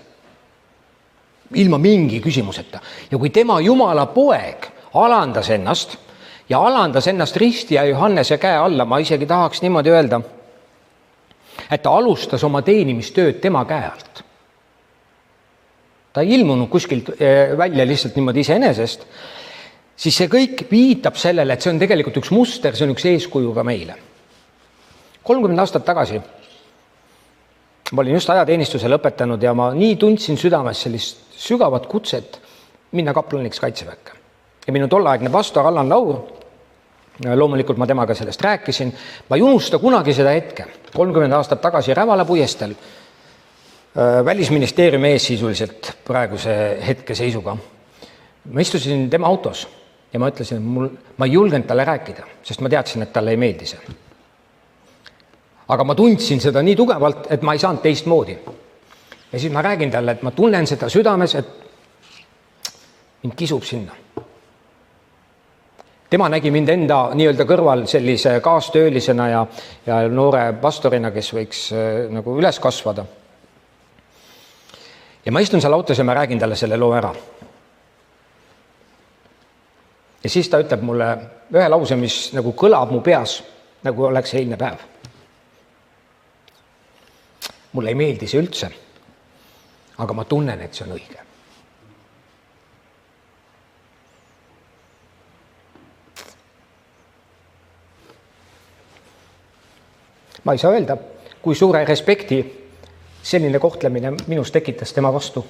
ilma mingi küsimuseta. Ja kui tema Jumala poeg alandas ennast Risti ja Johannese käe alla, ma isegi tahaks niimoodi öelda, et ta alustas oma teenimistööd tema käe alt. Ta ei ilmunud kuskilt välja lihtsalt niimoodi iseenesest. siis see kõik viitab sellele, et see on tegelikult üks muster, see on üks eeskuju ka meile. 30 aastat tagasi ma olin just ajateenistuse lõpetanud ja ma nii tundsin südames sellist sügavat kutset minna kaplaniks Kaitseväkke. Ja minu tolleaegne pastor Allan Laur, loomulikult ma temaga sellest rääkisin, ma ei unusta kunagi seda hetke, 30 aastat tagasi Rävala puiestel, Välisministeeriumi ees sisuliselt praeguse hetke seisuga. Ma istusin tema autos ja ma ütlesin, ma ei julgenud talle rääkida, sest ma teadsin, et talle ei meeldi see. Aga ma tundsin seda nii tugevalt, et ma ei saanud teistmoodi. Ja siis ma räägin talle, et ma tunnen seda südames, et mind kisub sinna. Tema nägi mind enda nii-öelda kõrval sellise kaastöölisena ja noore pastorina, kes võiks nagu üles kasvada. Ja ma istun seal autos ja ma räägin talle selle loo ära. Ja siis ta ütleb mulle ühe lause, mis nagu kõlab mu peas, nagu oleks eilne päev. Mulle ei meeldi see üldse, aga ma tunnen, et see on õige. Ma ei saa öelda, kui suure respekti selline kohtlemine minus tekitas tema vastu.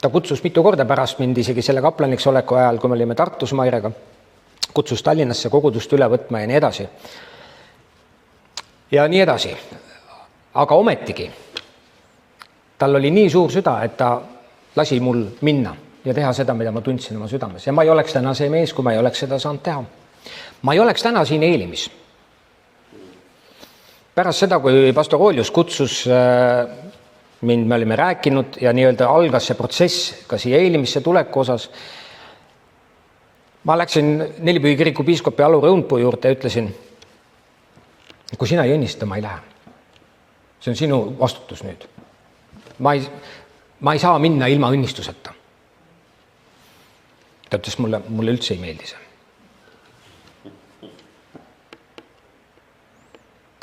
Ta kutsus mitu korda pärast mind isegi selle kaplaniks oleku ajal, kui me olime Tartus Mairega, kutsus Tallinnasse kogudust üle võtma ja nii edasi. Ja nii edasi. Aga ometigi, tal oli nii suur süda, et ta lasi mul minna ja teha seda, mida ma tundsin oma südames. Ja ma ei oleks täna see mees, kui ma ei oleks seda saanud teha. Ma ei oleks täna siin Eelimis. Pärast seda, kui pastor Oolius kutsus mind, me olime rääkinud ja nii-öelda algas see protsess ka siia Eelimisse tuleku osas. Ma läksin Nelipühi kiriku piiskopi Alur Õunpuu juurde ja ütlesin, kui sina ei õnnista, ma ei lähe. See on sinu vastutus nüüd. Ma ei saa minna ilma õnnistuseta. Ta ütles mulle üldse ei meeldi see.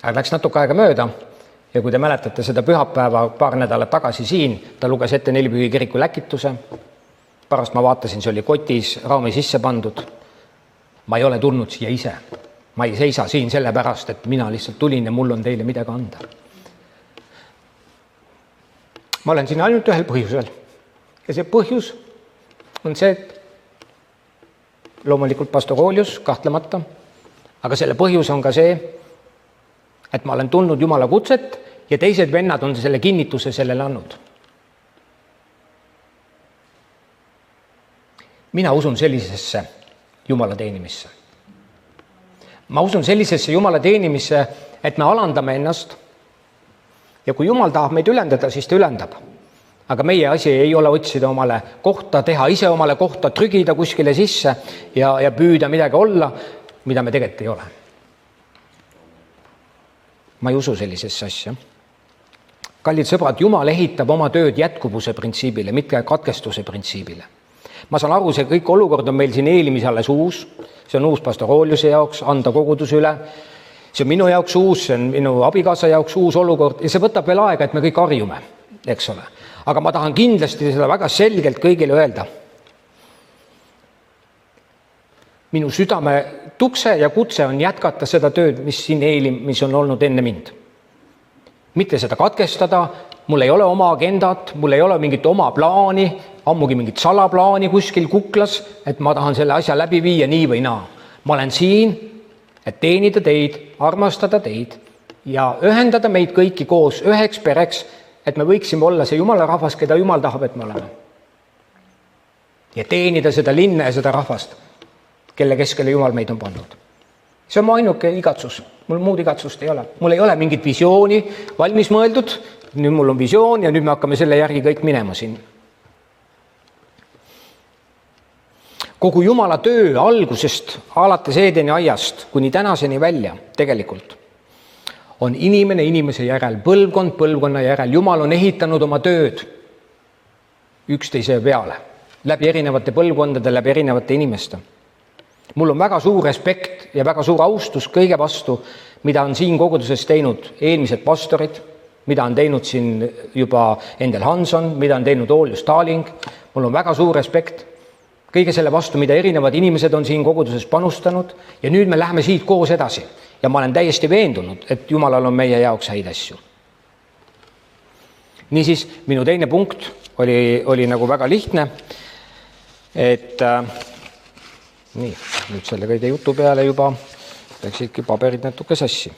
Aga läks natuke aega mööda ja kui te mäletate seda pühapäeva paar nädalat tagasi siin, ta luges ette Nelipühi kiriku läkituse. Pärast ma vaatasin, see oli kotis, raami sisse pandud. Ma ei ole tulnud siia ise. Ma ei seisa siin sellepärast, et mina lihtsalt tulin ja mul on teile midagi anda. Ma olen siin ainult ühel põhjusel. Ja see põhjus on see, et loomulikult pastor Oolius, kahtlemata, aga selle põhjus on ka see, et ma olen tulnud Jumala kutset ja teised vennad on selle kinnituse sellele andnud. Mina usun sellisesse Jumala teenimisse. Ma usun sellisesse Jumala teenimisse, et me alandame ennast ja kui Jumal tahab meid ülendada, siis ta ülendab. Aga meie asi ei ole otsida omale kohta, teha ise omale kohta, trügida kuskile sisse ja püüda midagi olla, mida me tegelikult ei ole. Ma ei usu sellisesse asja. Kallid sõbrad, Jumal ehitab oma tööd jätkuvuse printsiibile, mitte katkestuse printsiibile. Ma saan aru, see kõik olukord on meil siin Eelimis alles uus, see on uus pastor Ooliuse jaoks, anda kogudus üle, see on minu jaoks uus, see on minu abikaasa jaoks uus olukord ja see võtab veel aega, et me kõik harjume, eks ole. Aga ma tahan kindlasti seda väga selgelt kõigile öelda. Minu südame tukse ja kutse on jätkata seda tööd, mis siin Eelimis on olnud enne mind. Mitte seda katkestada, mul ei ole oma agendat, mul ei ole mingit oma plaani, ammugi mingit salaplaani kuskil kuklas, et ma tahan selle asja läbi viia nii või naa. Ma olen siin, et teenida teid, armastada teid ja ühendada meid kõiki koos üheks pereks, et me võiksime olla see Jumala rahvas, keda Jumal tahab, et me oleme. Ja teenida seda linna ja seda rahvast, kelle keskele Jumal meid on pannud. See on mu ainuke igatsus. Mul muud igatsust ei ole. Mul ei ole mingit visiooni valmis mõeldud. Nüüd mul on visioon ja nüüd me hakkame selle järgi kõik minema siin. Kogu Jumala töö algusest, alates Eedeni aiast, kuni tänaseni välja tegelikult, on inimene inimese järel, põlvkond põlvkonna järel. Jumal on ehitanud oma tööd üksteise peale, läbi erinevate põlvkondade, läbi erinevate inimeste. Mul on väga suur respekt ja väga suur austus kõige vastu, mida on siin koguduses teinud eelmised pastorid, mida on teinud siin juba Endel Hanson, mida on teinud Oljus Taling. Mul on väga suur respekt kõige selle vastu, mida erinevad inimesed on siin koguduses panustanud ja nüüd me läheme siit koos edasi. Ja ma olen täiesti veendunud, et Jumalal on meie jaoks häid asju. Niisiis, minu teine punkt oli nagu väga lihtne, et nii, nüüd selle kõige jutu peale juba läksidki paberid natuke sassi.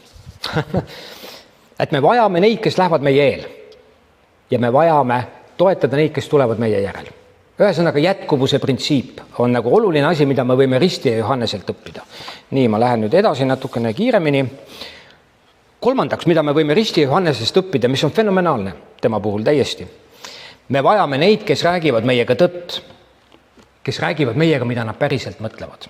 Et me vajame neid, kes lähevad meie eel ja me vajame toetada neid, kes tulevad meie järel. Ühesõnaga jätkuvuse printsiip on nagu oluline asi, mida me võime Risti ja Johanneselt õppida. Nii, ma lähen nüüd edasi natukene kiiremini. Kolmandaks, mida me võime Risti ja Johannesest õppida, mis on fenomenaalne tema puhul täiesti. Me vajame neid, kes räägivad meiega tõtt, kes räägivad meiega, mida nad päriselt mõtlevad.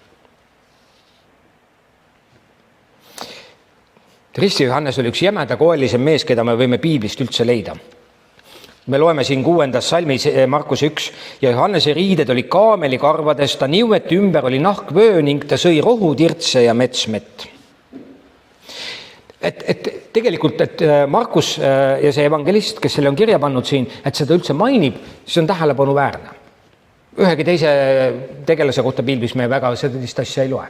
Risti ja Johannes oli üks jämedakoelisem mees, keda me võime piiblist üldse leida. Me loeme siin 6. salmis Markus 1 ja Johannese riided oli kaamelikarvades, ta niueti ümber oli nahkvöö ning ta sõi rohutirtse ja metsmett. Et tegelikult, et Markus ja see evangelist, kes selle on kirja pannud siin, et seda üldse mainib, see on tähelepanu väärne. Ühegi teise tegelase kohta piiblis me väga sellist asja ei loe.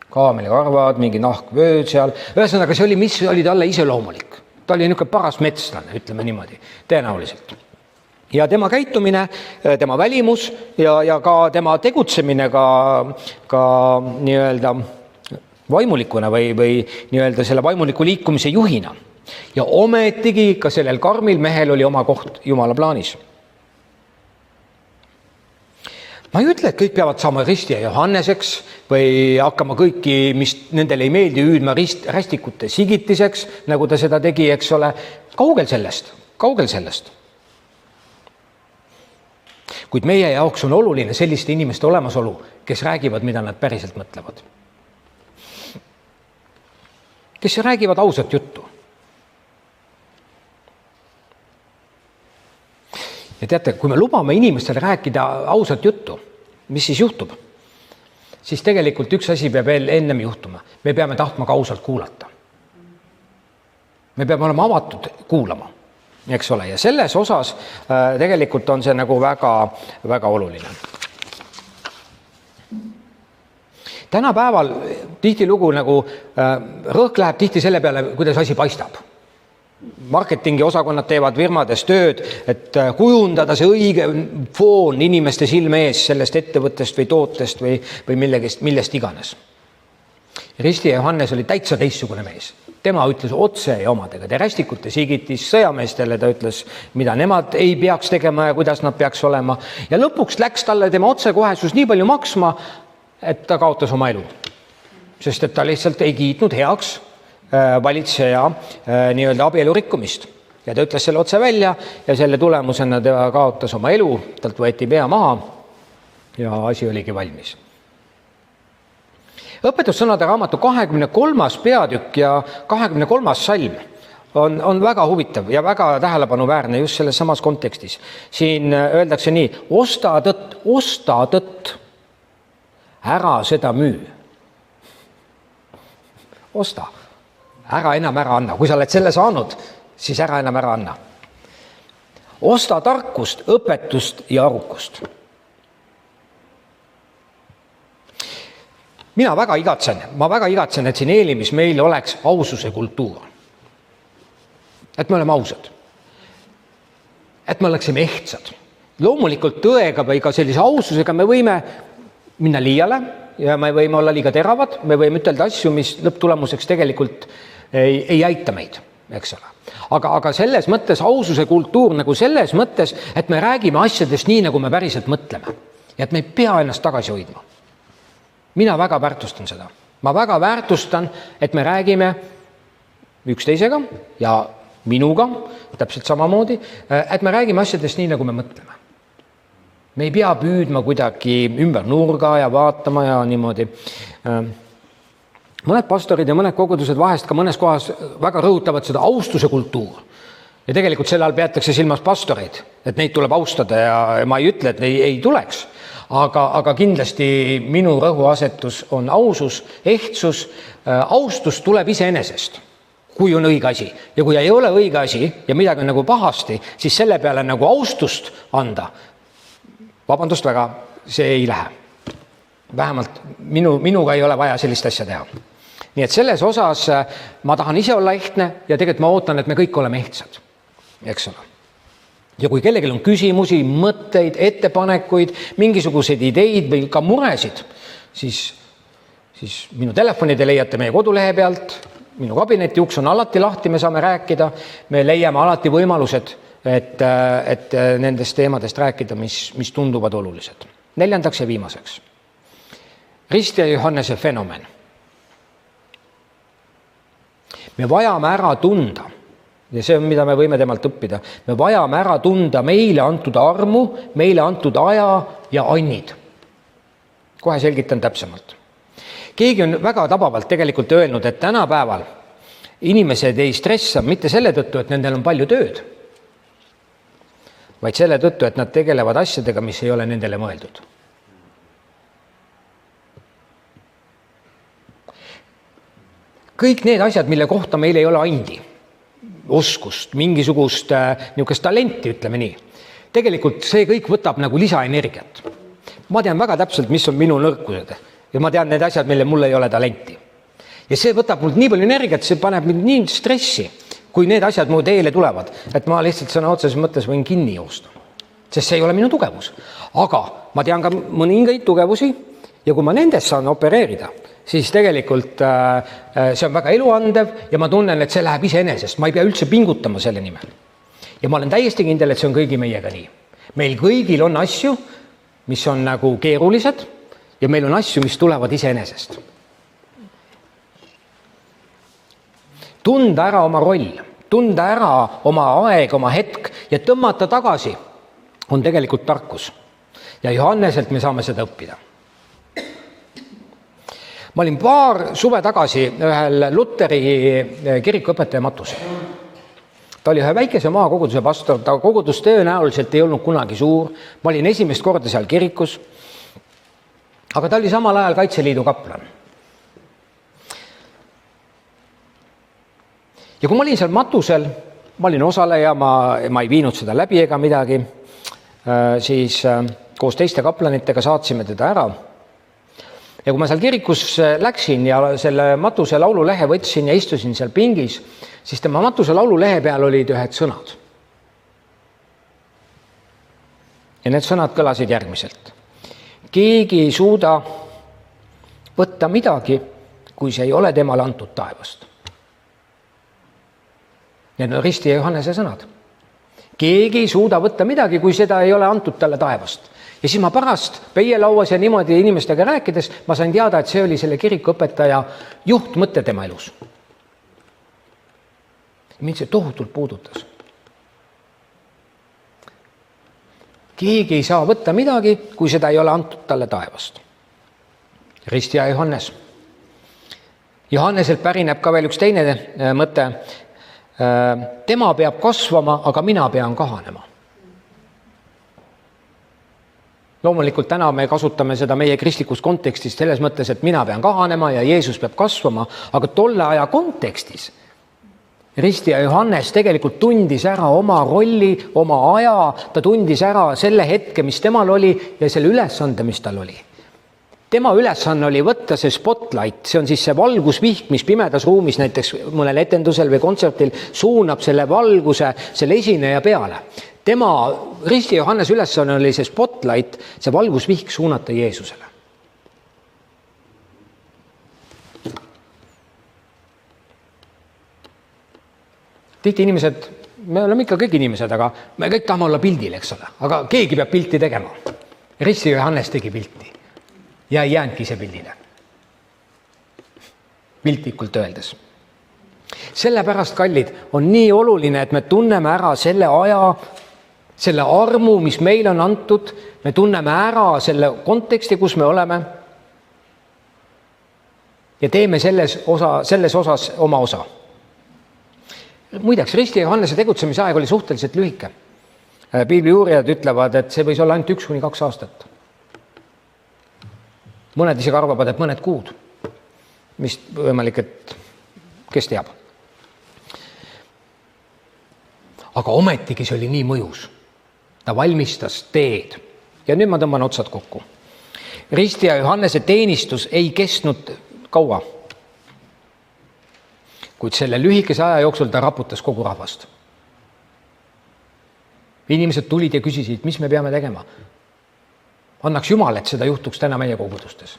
Kaamelikarvad, mingi nahkvööd seal. Ühesõnaga, see oli, mis oli talle iseloomulik. Ta oli niisugune paras metslane, ütleme niimoodi, tõenäoliselt. Ja tema käitumine, tema välimus ja ka tema tegutsemine ka nii-öelda vaimulikuna või nii-öelda selle vaimuliku liikumise juhina. Ja ometigi ka sellel karmil mehel oli oma koht Jumala plaanis. Ma ei ütle, et kõik peavad saama Risti ja Johanneseks või hakkama kõiki, mis nendele ei meeldi, hüüdma rästikute sigitiseks, nagu ta seda tegi, eks ole. Kaugel sellest. Kuid meie jaoks on oluline selliste inimeste olemasolu, kes räägivad, mida nad päriselt mõtlevad. Kes räägivad ausat juttu. Ja teate, kui me lubame inimestele rääkida ausat juttu, mis siis juhtub? Siis tegelikult üks asi peab veel ennem juhtuma. Me peame tahtma ka ausalt kuulata. Me peame olema avatud kuulama, eks ole. Ja selles osas tegelikult on see nagu väga, väga oluline. Tänapäeval tihtilugu nagu rõhk läheb tihti selle peale, kuidas asi paistab. Marketingi osakonnad teevad firmades tööd, et kujundada see õige foon inimeste silme ees sellest ettevõttest või tootest või millest iganes. Risti ja Johannes oli täitsa teistsugune mees. Tema ütles otse ja omadega. Te rästikute sigitis sõjameestele, ta ütles, mida nemad ei peaks tegema ja kuidas nad peaks olema. Ja lõpuks läks talle tema otsekohesus nii palju maksma, et ta kaotas oma elu. Sest et ta lihtsalt ei kiitnud heaks valitseja nii-öelda abielu rikkumist. Ja ta ütles selle otse välja ja selle tulemusena ta kaotas oma elu, talt võeti pea maha ja asi oligi valmis. Õpetussõnade raamatu 23. peatükk ja 23. salm on väga huvitav ja väga tähelepanuväärne just selles samas kontekstis. Siin öeldakse nii, osta tõtt, ära seda müü. Osta. Ära enam ära anna. Kui sa oled selle saanud, siis ära enam ära anna. Osta tarkust, õpetust ja arukust. Ma väga igatsen, et siin Eelimis meil oleks aususe kultuur. Et me oleme ausad. Et me oleksime ehtsad. Loomulikult tõega või ka sellise aususega me võime minna liiale ja me võime olla liiga teravad, me võime ütelda asju, mis lõpptulemuseks tegelikult ei aita meid, eks ole. Aga selles mõttes aususe kultuur nagu selles mõttes, et me räägime asjadest nii, nagu me päriselt mõtleme. Ja et me ei pea ennast tagasi hoidma. Mina väga väärtustan seda. Ma väga väärtustan, et me räägime üksteisega ja minuga, täpselt samamoodi, et me räägime asjadest nii, nagu me mõtleme. Me ei pea püüdma kuidagi ümber nurga ja vaatama ja niimoodi. Mõned pastorid ja mõned kogudused vahest ka mõnes kohas väga rõhutavad seda austuse kultuur. Ja tegelikult selle all peetakse silmas pastoreid, et neid tuleb austada ja ma ei ütle, et ei tuleks. Aga kindlasti minu rõhuasetus on ausus, ehtsus. Austus tuleb iseenesest. kui on õige asi. Ja kui ei ole õige asi ja midagi on nagu pahasti, siis selle peale nagu austust anda. Vabandust väga, see ei lähe. Vähemalt minuga ei ole vaja sellist asja teha. Nii et selles osas ma tahan ise olla ehtne ja tegelikult ma ootan, et me kõik oleme ehtsad. Eks ole. Ja kui kellelgi on küsimusi, mõtteid, ettepanekuid, mingisuguseid ideid või ka muresid, siis minu telefoni te leiate meie kodulehe pealt, minu kabineti uks on alati lahti, me saame rääkida, me leiame alati võimalused, et nendest teemadest rääkida, mis tunduvad olulised. 4. ja viimaseks. Risti ja Johannese fenomen. Me vajame ära tunda, ja see on, mida me võime temalt õppida, me vajame ära tunda meile antud armu, meile antud aja ja annid. Kohe selgitan täpsemalt. Keegi on väga tabavalt tegelikult öelnud, et tänapäeval inimesed ei stressa mitte selle tõttu, et nendel on palju tööd, vaid selle tõttu, et nad tegelevad asjadega, mis ei ole nendele mõeldud. Kõik need asjad, mille kohta meil ei ole andi, oskust, mingisugust niisugust talenti, ütleme nii. Tegelikult see kõik võtab nagu lisaenergiat. Ma tean väga täpselt, mis on minu nõrkused ja ma tean need asjad, mille mul ei ole talenti. Ja see võtab mult nii palju energiat, see paneb mind nii stressi, kui need asjad mu teele tulevad, et ma lihtsalt sõna otseses mõttes võin kinni joosta. Sest see ei ole minu tugevus. Aga ma tean ka mõningaid tugevusi ja kui ma nendest saan opereerida, siis tegelikult see on väga eluandev ja ma tunnen, et see läheb iseenesest. Ma ei pea üldse pingutama selle nimel. Ja ma olen täiesti kindel, et see on kõigi meiega nii. Meil kõigil on asju, mis on nagu keerulised ja meil on asju, mis tulevad iseenesest. Tunda ära oma roll, tunda ära oma aeg, oma hetk ja tõmmata tagasi on tegelikult tarkus. Ja Johanneselt me saame seda õppida. Ma olin paar suve tagasi ühel Luteri kirikuõpetaja matusel. Ta oli ühe väikese maakoguduse pastor, ta kogudus tõenäoliselt ei olnud kunagi suur. Ma olin esimest korda seal kirikus, aga ta oli samal ajal Kaitseliidu kaplan. Ja kui ma olin seal matusel, ma olin osaleja, ma ei viinud seda läbi ega midagi, siis koos teiste kaplanitega saatsime teda ära. Ja kui ma seal kirikus läksin ja selle matuse laululehe võtsin ja istusin seal pingis, siis tema matuse laululehe peal olid ühed sõnad. Ja need sõnad kõlasid järgmiselt. Keegi ei suuda võtta midagi, kui see ei ole temale antud taevast. Need on Risti ja Johannese sõnad. Keegi ei suuda võtta midagi, kui seda ei ole antud talle taevast. Ja siis ma pärast peielauas ja niimoodi inimestega rääkides, ma sain teada, et see oli selle kirikuõpetaja juhtmõte tema elus. Mind see tohutult puudutas. Keegi ei saa võtta midagi, kui seda ei ole antud talle taevast. Risti ja Johannes. Johanneselt pärineb ka veel üks teine mõte. Tema peab kasvama, aga mina pean kahanema. Loomulikult täna me kasutame seda meie kristlikus kontekstis selles mõttes, et mina pean kahanema ja Jeesus peab kasvama, aga tolle aja kontekstis Risti ja Johannes tegelikult tundis ära oma rolli, oma aja, ta tundis ära selle hetke, mis temal oli ja selle ülesande, mis tal oli. Tema ülesanne oli võtta see spotlight, see on siis see valgusvihk, mis pimedas ruumis näiteks mõnel etendusel või kontsertil suunab selle valguse selle esineja peale. Tema, Risti ja Johannes ülesanne oli see spotlight, see valgusvihk suunata Jeesusele. Tihti inimesed, me oleme ikka kõik inimesed, aga me kõik tahame olla pildil, eks ole, aga keegi peab pilti tegema. Risti ja Johannes tegi pilti ja ei jäänudki see pildile. Piltlikult öeldes. Sellepärast, kallid, on nii oluline, et me tunneme ära selle aja, selle armu, mis meil on antud, me tunneme ära selle konteksti, kus me oleme ja teeme selles osas oma osa. Muideks, Risti ja Johannese tegutsemise aeg oli suhteliselt lühike. Piibli uurijad ütlevad, et see võis olla ainult 1-2 aastat. Mõned isegi arvavad, et mõned kuud. Mis võimalik, et kes teab. aga ometigi see oli nii mõjus. Ta valmistas teed. Ja nüüd ma tõmban otsad kokku. Risti ja Johannese teenistus ei kestnud kaua, kuid selle lühikese aja jooksul ta raputas kogu rahvast. Inimesed tulid ja küsisid, mis me peame tegema. Annaks Jumal, et seda juhtuks täna meie kogudustes.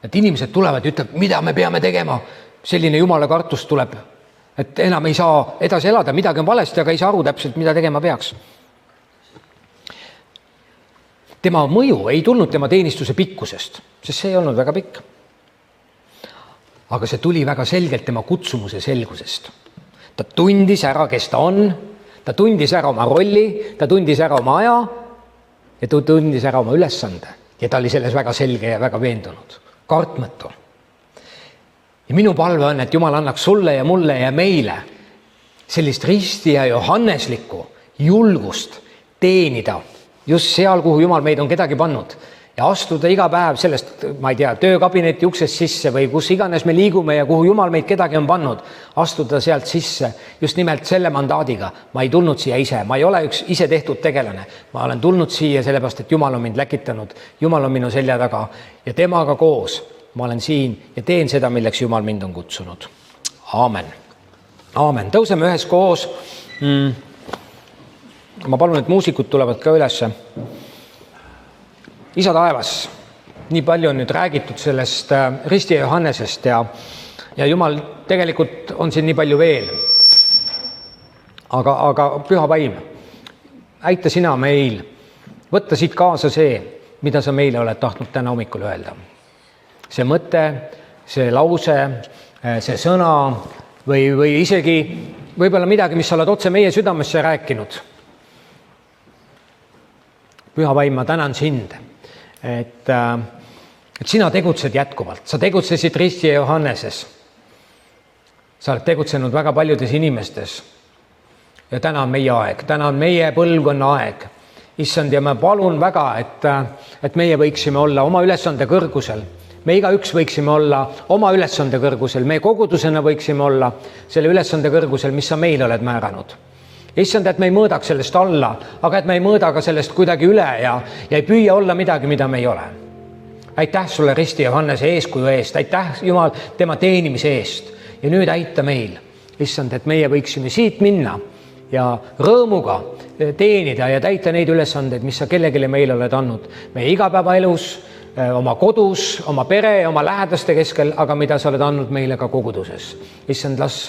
Et inimesed tulevad ja ütlevad, mida me peame tegema. Selline Jumala kartus tuleb, et enam ei saa edasi elada, midagi on valesti, aga ei saa aru täpselt, mida tegema peaks. Tema mõju ei tulnud tema teenistuse pikkusest, sest see ei olnud väga pikk. Aga see tuli väga selgelt tema kutsumuse selgusest. Ta tundis ära, kes ta on, ta tundis ära oma rolli, ta tundis ära oma aja ja ta tundis ära oma ülesande. Ja ta oli selles väga selge ja väga veendunud, kartmatu. Ja minu palve on, et Jumal annaks sulle ja mulle ja meile sellist Risti ja Johanneslikku julgust teenida just seal, kuhu Jumal meid on kedagi pannud ja astuda iga päev sellest, ma ei tea, töökabineti uksest sisse või kus iganes me liigume ja kuhu Jumal meid kedagi on pannud, astuda sealt sisse just nimelt selle mandaadiga. Ma ei tulnud siia ise, ma ei ole üks ise tehtud tegelane. Ma olen tulnud siia sellepärast, et Jumal on mind läkitanud, Jumal on minu selja taga ja temaga koos ma olen siin ja teen seda, milleks Jumal mind on kutsunud. Aamen. Aamen. Tõuseme ühes koos. Ma palun, et muusikud tulevad ka ülesse. Isa taevas, nii palju on nüüd räägitud sellest Risti ja Johannesest ja Jumal tegelikult on siin nii palju veel. Aga Püha Vaim, aita sina meil võtta siit kaasa see, mida sa meile oled tahtnud täna hommikul öelda. See mõte, see lause, see sõna või isegi võib-olla midagi, mis sa oled otse meie südamesse rääkinud. Püha Vaim, ma tänan sind, et sina tegutsed jätkuvalt. Sa tegutsesid Risti ja Johanneses. Sa oled tegutsenud väga paljudes inimestes. Ja täna on meie aeg, täna on meie põlvkonna aeg. Issand, ja ma palun väga, et meie võiksime olla oma ülesande kõrgusel. Me igaüks võiksime olla oma ülesande kõrgusel. Me kogudusena võiksime olla selle ülesande kõrgusel, mis sa meile oled määranud. Issand, et me ei mõõdaks sellest alla, aga et me ei mõõda ka sellest kuidagi üle ja ei püüa olla midagi, mida me ei ole. Aitäh sulle Risti ja Johannese eeskuju eest. Aitäh Jumal tema teenimise eest. Ja nüüd aita meil, issand, et meie võiksime siit minna ja rõõmuga teenida ja täita neid ülesandeid, mis sa kellegile meile oled andnud. Meie igapäevaelus, oma kodus, oma pere, oma lähedaste keskel, aga mida sa oled andnud meile ka koguduses. Issand, las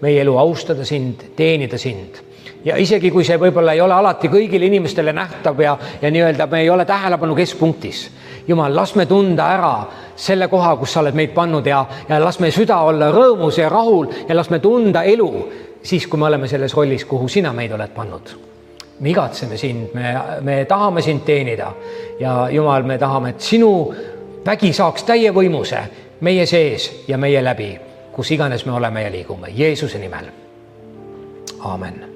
meie elu austada sind, teenida sind. Ja isegi kui see võib-olla ei ole alati kõigile inimestele nähtav ja nii-öelda me ei ole tähelepanu keskpunktis. Jumal, las me tunda ära selle koha, kus sa oled meid pannud ja las me süda olla rõõmus ja rahul ja las me tunda elu siis, kui me oleme selles rollis, kuhu sina meid oled pannud. Me igatseme sind, me tahame sind teenida ja Jumal, me tahame, et sinu vägi saaks täie võimuse meie sees ja meie läbi, kus iganes me oleme ja liigume. Jeesuse nimel. Aamen.